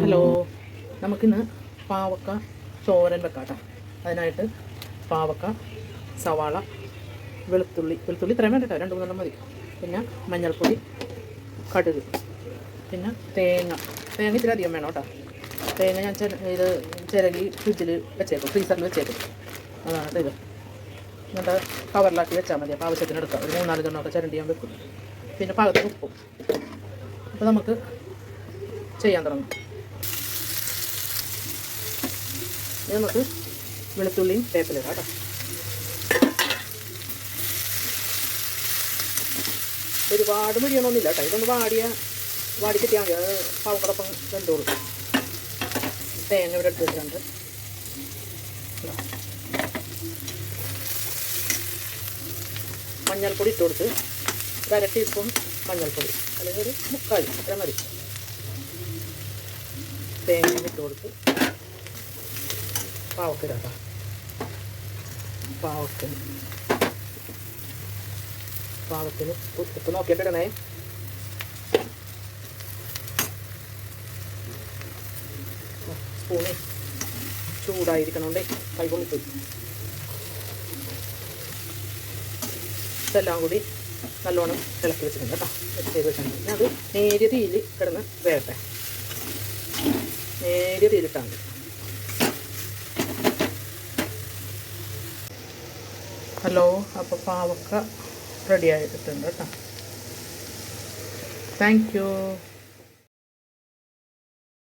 Hello, നമുക്കിന്ന് പാവക്ക തോരൻ വെക്കാം കേട്ടോ. അതിനായിട്ട് പാവക്ക, സവാള, വെളുത്തുള്ളി ഇത്രയും വേണ്ട കേട്ടോ, 2-3 മതി. പിന്നെ മഞ്ഞൾപ്പൊടി, കടുക്, പിന്നെ തേങ്ങ ഇത്തിരി അധികം വേണം കേട്ടോ. തേങ്ങ ഞാൻ ചിരകി ഫ്രിഡ്ജിൽ വെച്ചേക്കും, ഫ്രീസറിൽ വെച്ചേക്കും. അതാണ് ഇത്. എന്നിട്ട് കവറിലാക്കി വെച്ചാൽ മതി. അപ്പോൾ ആവശ്യത്തിന് എടുക്കാം. ഒരു 3-4 എണ്ണമൊക്കെ ചിരണ്ടി ഞാൻ വെക്കും. പിന്നെ പാകത്തിന് ഉപ്പും. അപ്പോൾ നമുക്ക് ചെയ്യാൻ തുടങ്ങും. നമുക്ക് വെളുത്തുള്ളിയും വേപ്പിലിടാം കേട്ടോ. ഒരുപാട് മുരിയണമൊന്നുമില്ല കേട്ടോ. ഇതൊന്ന് വാടി കിട്ടിയാൽ മതി. അത് പാവക്കടൊപ്പം വെന്തോളും. തേങ്ങ ഇവിടെ എടുത്ത് വെച്ചിട്ടുണ്ട്. മഞ്ഞൾപ്പൊടി ഇട്ട് കൊടുത്ത് 1/2 ടീസ്പൂൺ മഞ്ഞൾപ്പൊടി, അല്ലെങ്കിൽ ഒരു 3/4 അത്ര മതി. തേങ്ങ ഇട്ട് കൊടുത്ത് പാവക്കിടാം കേട്ടോ. പാവത്തിന് ഉപ്പ് നോക്കിയിട്ടിടണേ. സ്പൂണ് ചൂടായിരിക്കണോണ്ടേ കൈ പൊളിപ്പോയി. ഇതെല്ലാം കൂടി നല്ലോണം ഇളക്കി വെച്ചിട്ടുണ്ട് കേട്ടോ. ചെയ്ത് വെച്ചിട്ടുണ്ട്. പിന്നെ അത് നേരിയ തീയിൽ കിടന്ന് വേകട്ടെ. നേരിയ തീയിലിട്ടാൽ മതി. ഹലോ, അപ്പോൾ പാവക്ക റെഡി ആയിട്ടുണ്ട് കേട്ടോ. Thank you.